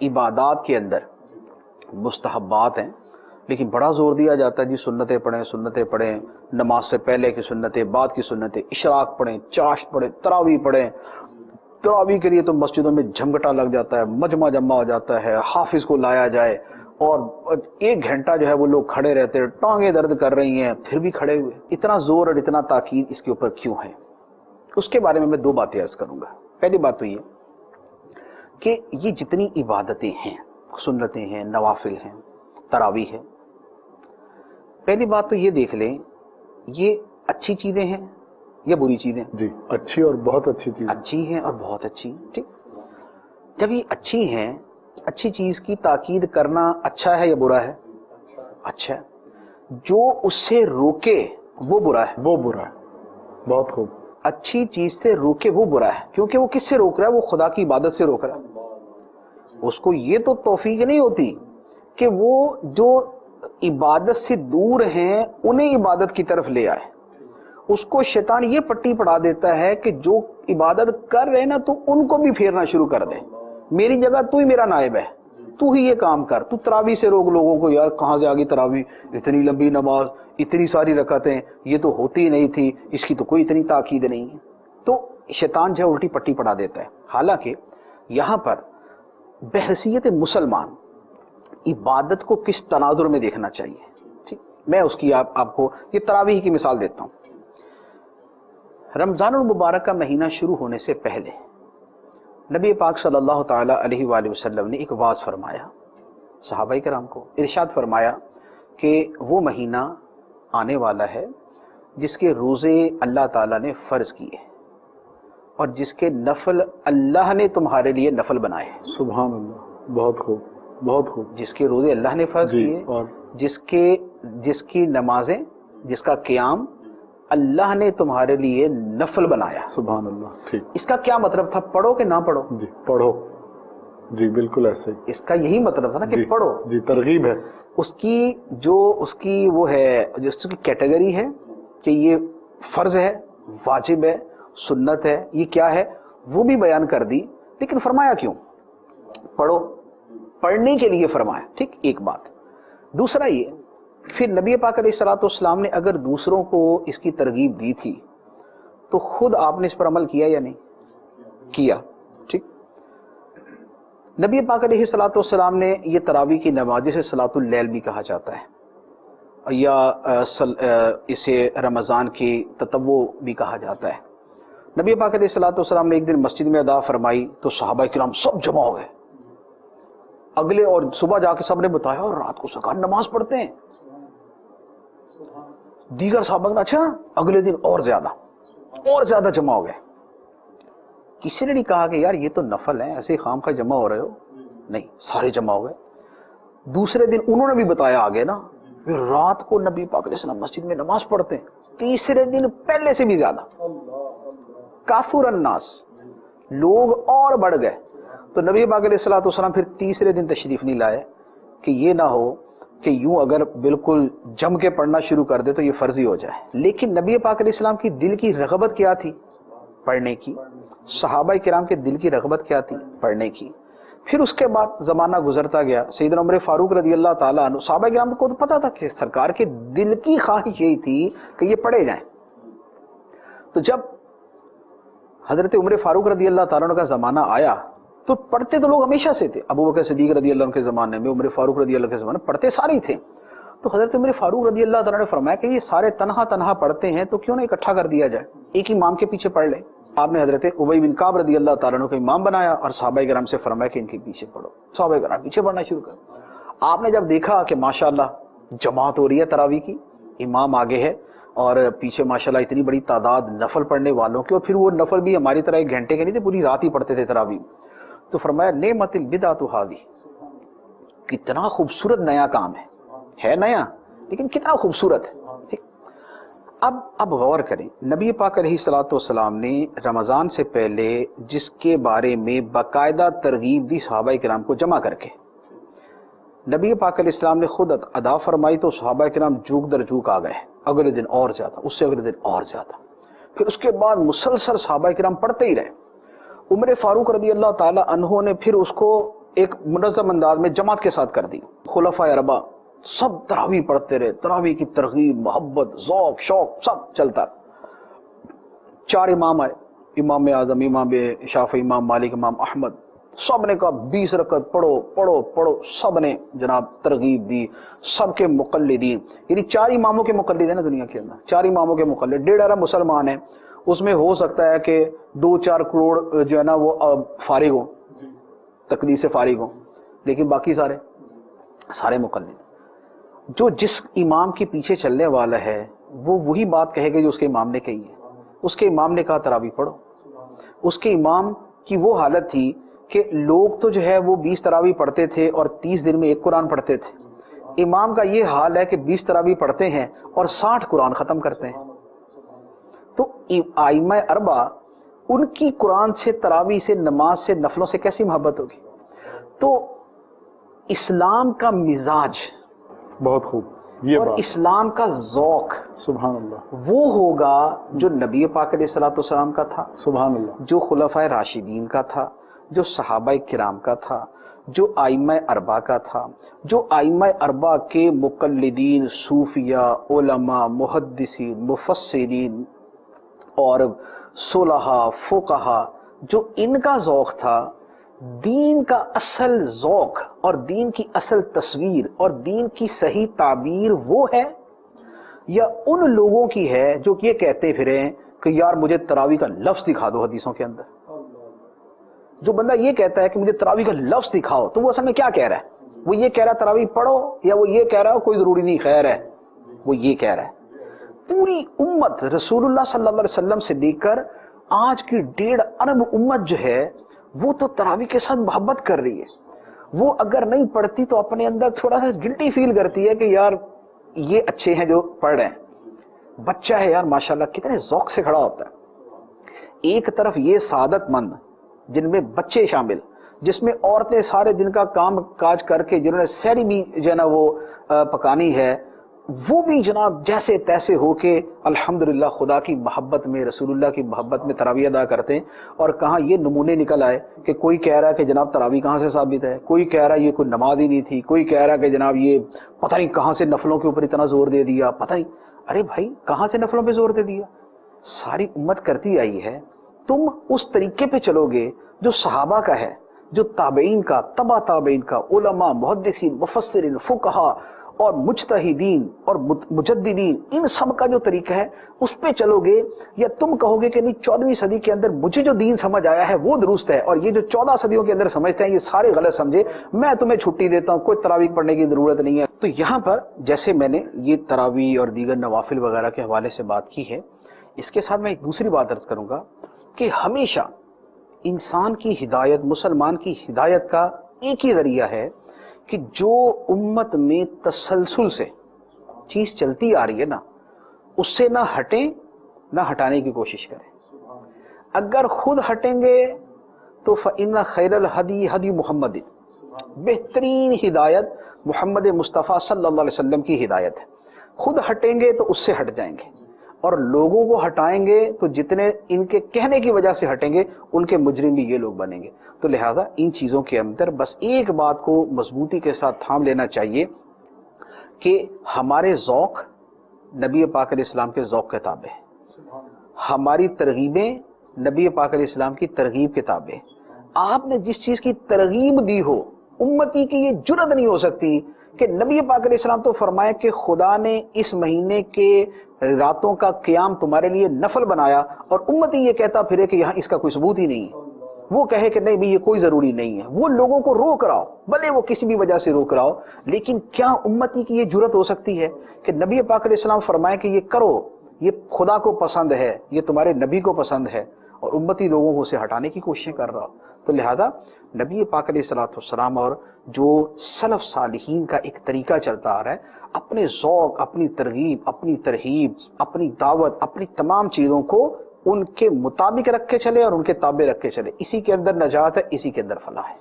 عبادات کے اندر مستحبات ہیں، لیکن بڑا زور دیا جاتا ہے جی سنتیں پڑھیں، نماز سے پہلے کی سنتیں، بعد کی سنتیں، اشراق پڑھیں، چاشت پڑھیں، تراویح پڑھیں۔ تراویح کے لیے تو مسجدوں میں جھمگٹا لگ جاتا ہے، مجمع جمع ہو جاتا ہے، حافظ کو لایا جائے، اور 1 گھنٹہ جو ہے وہ لوگ کھڑے رہتے ہیں، ٹانگیں درد کر رہی ہیں پھر بھی کھڑے ہوئے۔ اتنا زور اور اتنا تاکید اس کے اوپر کیوں ہے؟ اس کے بارے میں 2 باتیں عرض کروں گا۔ پہلی بات تو یہ کہ یہ جتنی عبادتیں ہیں، سنتیں ہیں، نوافل ہیں، تراویح ہے، پہلی بات تو یہ دیکھ لیں یہ اچھی چیزیں ہیں یا بری چیزیں؟ جی اچھی اور بہت اچھی چیز، اچھی ہیں اور بہت اچھی، ٹھیک۔ جب یہ اچھی ہیں، اچھی چیز کی تاکید کرنا اچھا ہے یا برا ہے؟ اچھا ہے۔ جو اس سے روکے وہ برا ہے؟ وہ برا ہے۔ بہت خوب۔ اچھی چیز سے روکے وہ برا ہے، کیونکہ وہ کس سے روک رہا ہے؟ وہ خدا کی عبادت سے روک رہا ہے۔ اس کو یہ تو توفیق نہیں ہوتی کہ وہ جو عبادت سے دور ہیں انہیں عبادت کی طرف لے آئے۔ اس کو شیطان یہ پٹی پڑھا دیتا ہے کہ جو عبادت کر رہے نا تو ان کو بھی پھیرنا شروع کر دے، میری جگہ تو ہی میرا نائب ہے، تو ہی یہ کام کر، تو تراویح سے روک لوگوں کو، یار کہاں سے آگی تراویح، اتنی لمبی نماز، اتنی ساری رکعتیں، یہ تو ہوتی نہیں تھی، اس کی تو کوئی اتنی تاکید نہیں ہے۔ تو شیطان جو ہے الٹی پٹی پڑھا دیتا ہے۔ حالانکہ یہاں پر بحیثیت مسلمان عبادت کو کس تناظر میں دیکھنا چاہیے، ٹھیک، میں اس کی آپ کو یہ تراویح کی مثال دیتا ہوں۔ رمضان المبارک کا مہینہ شروع ہونے سے پہلے نبی پاک صلی اللہ تعالی علیہ وآلہ وسلم نے ایک وعظ فرمایا صحابہ کرام کو، ارشاد فرمایا کہ وہ مہینہ آنے والا ہے جس کے روزے اللہ تعالیٰ نے فرض کیے اور جس کے نفل اللہ نے تمہارے لیے نفل بنائے۔ سبحان اللہ، بہت خوب، بہت خوب۔ جس کے روزے اللہ نے فرض کیے، اور جس کی نمازیں، جس کا قیام اللہ نے تمہارے لیے نفل بنایا۔ سبحان اللہ، ٹھیک۔ اس کا کیا مطلب تھا؟ پڑھو کہ نہ پڑھو؟ جی پڑھو، جی بالکل ایسے ہی۔ اس کا یہی مطلب تھا نا کہ جی پڑھو۔ جی، ترغیب ہے۔ اس کی وہ ہے جو اس کی کیٹیگری ہے کہ یہ فرض ہے، واجب ہے، سنت ہے، یہ کیا ہے وہ بھی بیان کر دی، لیکن فرمایا کیوں؟ پڑھو، پڑھنے کے لیے فرمایا، ٹھیک، ایک بات۔ دوسرا یہ پھر نبی پاک علیہ الصلوۃ والسلام نے اگر دوسروں کو اس کی ترغیب دی تھی تو خود آپ نے اس پر عمل کیا یا نہیں کیا؟ ٹھیک، نبی پاک علیہ الصلوۃ والسلام نے یہ تراویح کی نماز جسے صلاۃ اللیل بھی کہا جاتا ہے یا اسے رمضان کی تطوع بھی کہا جاتا ہے، نبی پاک علیہ الصلوۃ والسلام نے ایک دن مسجد میں ادا فرمائی تو صحابہ کرام سب جمع ہو گئے، اگلے اور صبح جا کے سب نے بتایا اور رات کو سکار نماز پڑھتے ہیں۔ دیگر صحابہ نے اچھا اگلے دن اور زیادہ جمع ہو گئے۔ کسی نے نہیں کہا کہ یار یہ تو نفل ہے، ایسے خام کا جمع ہو رہے ہو، نہیں، سارے جمع ہو گئے۔ دوسرے دن انہوں نے بھی بتایا آگے نا، پھر رات کو نبی پاک علیہ السلام مسجد میں نماز پڑھتے ہیں، تیسرے دن پہلے سے بھی زیادہ، کافر الناس، لوگ اور بڑھ گئے۔ تو نبی پاک علیہ الصلوۃ والسلام پھر تیسرے دن تشریف نہیں لائے کہ یہ نہ ہو کہ یوں اگر بالکل جم کے پڑھنا شروع کر دے تو یہ فرضی ہو جائے۔ لیکن نبی پاک علیہ السلام کی دل کی رغبت کیا تھی؟ پڑھنے کی۔ صحابہ کرام کے دل کی رغبت کیا تھی؟ پڑھنے کی۔ پھر اس کے بعد زمانہ گزرتا گیا، سیدنا عمر فاروق رضی اللہ تعالیٰ عنہ، صحابہ کرام کو تو پتا تھا کہ سرکار کے دل کی خواہش یہی تھی کہ یہ پڑھے جائیں۔ تو جب حضرت عمر فاروق رضی اللہ تعالیٰ عنہ کا زمانہ آیا تو پڑھتے تو لوگ ہمیشہ سے تھے، ابو بکر صدیق رضی اللہ عنہ کے زمانے میں، عمر فاروق رضی اللہ عنہ کے زمانے میں پڑھتے سارے ہی تھے۔ تو حضرت عمر فاروق رضی اللہ تعالیٰ نے فرمایا کہ یہ سارے تنہا پڑھتے ہیں تو کیوں نہ اکٹھا کر دیا جائے، ایک امام کے پیچھے پڑھ لیں۔ آپ نے حضرت ابی بن کعب رضی اللہ تعالیٰ عنہ کو امام بنایا اور صحابہ کرام سے فرمایا کہ ان کے پیچھے پڑھو۔ صحابہ کرام پیچھے پڑھنا شروع کر۔ آپ نے جب دیکھا کہ ماشاءاللہ جماعت ہو رہی ہے تراویح کی، امام آگے ہے اور پیچھے ماشاءاللہ اتنی بڑی تعداد نفل پڑھنے والوں کی، اور پھر وہ نفل بھی ہماری طرح 1 گھنٹے کے نہیں تھے، پوری رات ہی پڑھتے تھے تراویح، تو فرمایا نعمت البدعۃ ھذہ، کتنا خوبصورت نیا کام ہے نیا لیکن کتنا خوبصورت ہے۔ اب غور کریں، نبی پاک علیہ الصلوۃ والسلام نے رمضان سے پہلے جس کے بارے میں باقاعدہ ترغیب دی صحابہ کرام کو جمع کر کے، نبی پاک علیہ السلام نے خود ادا فرمائی تو صحابہ کرام جوک در جوک آ گئے، اگلے دن اور زیادہ، اس سے اگلے دن اور زیادہ، پھر اس کے بعد مسلسل صحابہ کرام پڑھتے ہی رہے۔ عمر فاروق رضی اللہ تعالی عنہ نے پھر اس کو ایک منظم انداز میں جماعت کے ساتھ کر دی. خلفائے اربعہ سب تراویح پڑھتے رہے, تراویح کی ترغیب, محبت, ذوق, شوق سب چلتا. 4 امام آئے, امام اعظم, امام شافعی, امام مالک, امام احمد, سب نے کہا 20 رکعت پڑھو پڑھو پڑھو. سب نے جناب ترغیب دی. سب کے مقلدین, یعنی 4 اماموں کے مقلد ہیں نا دنیا کے اندر, 4 اماموں کے مقلد, 1.5 ارب مسلمان ہیں. اس میں ہو سکتا ہے کہ 2-4 کروڑ جو ہے نا وہ فارغ ہوں, تقلید سے فارغ ہوں, لیکن باقی سارے مقلد. جو جس امام کے پیچھے چلنے والا ہے وہ وہی بات کہے گا جو اس کے امام نے کہی ہے. اس کے امام نے کہا تراویح پڑھو. اس کے امام کی وہ حالت تھی کہ لوگ تو جو ہے وہ 20 تراویح پڑھتے تھے اور 30 دن میں 1 قرآن پڑھتے تھے. امام کا یہ حال ہے کہ 20 تراویح پڑھتے ہیں اور 60 قرآن ختم کرتے ہیں. تو ائمہ اربعہ ان کی قرآن سے, تراویح سے, نماز سے, نفلوں سے کیسی محبت ہوگی؟ تو اسلام کا مزاج بہت خوب, یہ اور بات اسلام کا ذوق سبحان اللہ, وہ ہوگا جو نبی پاک علیہ الصلوۃ والسلام کا تھا, سبحان اللہ, جو خلفائے راشدین کا تھا, جو صحابہ کرام کا تھا, جو ائمہ اربعہ کا تھا, جو ائمہ اربعہ کے مقلدین, صوفیاء, علماء, محدثین, مفسرین اور صلحاء, فقہاء, جو ان کا ذوق تھا. دین کا اصل ذوق اور دین کی اصل تصویر اور دین کی صحیح تعبیر وہ ہے یا ان لوگوں کی ہے جو یہ کہتے پھریں کہ یار مجھے تراویح کا لفظ دکھا دو حدیثوں کے اندر. جو بندہ یہ کہتا ہے کہ مجھے تراویح کا لفظ دکھاؤ تو وہ اصل میں کیا کہہ رہا ہے؟ وہ یہ کہہ رہا ہے تراویح پڑھو, یا وہ یہ کہہ رہا ہے کوئی ضروری نہیں خیر ہے؟ وہ یہ کہہ رہا ہے. پوری امت رسول اللہ صلی اللہ علیہ وسلم سے لے کر آج کی 1.5 ارب امت جو ہے وہ تو تراویح کے ساتھ محبت کر رہی ہے. وہ اگر نہیں پڑھتی تو اپنے اندر تھوڑا سا گلٹی فیل کرتی ہے کہ یار یہ اچھے ہیں جو پڑھ رہے ہیں. بچہ ہے یار ماشاءاللہ کتنے ذوق سے کھڑا ہوتا ہے. ایک طرف یہ سعادت مند جن میں بچے شامل, جس میں عورتیں سارے دن کا کام کاج کر کے جنہوں نے سحری بھی جو ہے نا وہ پکانی ہے, وہ بھی جناب جیسے تیسے ہو کے الحمدللہ خدا کی محبت میں, رسول اللہ کی محبت میں تراویح ادا کرتے ہیں. اور کہاں یہ نمونے نکل آئے کہ کوئی کہہ رہا ہے کہ جناب تراویح کہاں سے ثابت ہے, کوئی کہہ رہا ہے یہ کوئی نماز ہی نہیں تھی, کوئی کہہ رہا ہے کہ جناب یہ پتہ نہیں کہاں سے نفلوں کے اوپر اتنا زور دے دیا, پتہ نہیں. ارے بھائی کہاں سے نفلوں پہ زور دے دیا؟ ساری امت کرتی آئی ہے. تم اس طریقے پہ چلو گے جو صحابہ کا ہے, جو تابعین کا, تبع تابعین کا, علماء, محدثین, مفسرین, فقہاء اور مجتہدین اور مجددین, ان سب کا جو طریقہ ہے اس پہ چلو گے, یا تم کہو گے کہ نہیں 14ویں صدی کے اندر مجھے جو دین سمجھ آیا ہے وہ درست ہے اور یہ جو 14 صدیوں کے اندر سمجھتے ہیں یہ سارے غلط سمجھے, میں تمہیں چھٹی دیتا ہوں, کوئی تراویح پڑھنے کی ضرورت نہیں ہے. تو یہاں پر جیسے میں نے یہ تراویح اور دیگر نوافل وغیرہ کے حوالے سے بات کی ہے, اس کے ساتھ میں ایک دوسری بات عرض کروں گا کہ ہمیشہ انسان کی ہدایت, مسلمان کی ہدایت کا ایک ہی ذریعہ ہے کہ جو امت میں تسلسل سے چیز چلتی آ رہی ہے نا اس سے نہ ہٹیں نہ ہٹانے کی کوشش کریں. اگر خود ہٹیں گے تو فإن خیر الہدی ہدی محمد, بہترین ہدایت محمد مصطفیٰ صلی اللہ علیہ وسلم کی ہدایت ہے. خود ہٹیں گے تو اس سے ہٹ جائیں گے, اور لوگوں کو ہٹائیں گے تو جتنے ان کے کہنے کی وجہ سے ہٹیں گے ان کے مجرم بھی یہ لوگ بنیں گے. تو لہٰذا ان چیزوں کے اندر بس ایک بات کو مضبوطی کے ساتھ تھام لینا چاہیے کہ ہمارے ذوق نبی پاک علیہ السلام کے ذوق کے تابع ہیں, ہماری ترغیبیں نبی پاک علیہ السلام کی ترغیب کے تابع ہیں. آپ نے جس چیز کی ترغیب دی ہو, امتی کی یہ جرت نہیں ہو سکتی کہ نبی پاک علیہ السلام تو فرمائے کہ خدا نے اس مہینے کے راتوں کا قیام تمہارے لیے نفل بنایا, اور امتی یہ کہتا پھرے کہ یہاں اس کا کوئی ثبوت ہی نہیں ہے. وہ کہے کہ نہیں بھی یہ کوئی ضروری نہیں ہے. وہ لوگوں کو روک رہا ہو, بھلے وہ کسی بھی وجہ سے روک رہا ہو, لیکن کیا امتی کی یہ جرت ہو سکتی ہے کہ نبی پاک علیہ السلام فرمائے کہ یہ کرو, یہ خدا کو پسند ہے, یہ تمہارے نبی کو پسند ہے, اور امتی لوگوں کو اسے ہٹانے کی کوششیں کر رہا ہو. تو لہٰذا نبی پاک علیہ الصلوۃ والسلام اور جو سلف صالحین کا ایک طریقہ چلتا آ رہا ہے, اپنے ذوق, اپنی ترغیب, اپنی ترہیب, اپنی دعوت, اپنی تمام چیزوں کو ان کے مطابق رکھ کے چلے اور ان کے تابع رکھ کے چلے. اسی کے اندر نجات ہے, اسی کے اندر فلاح ہے.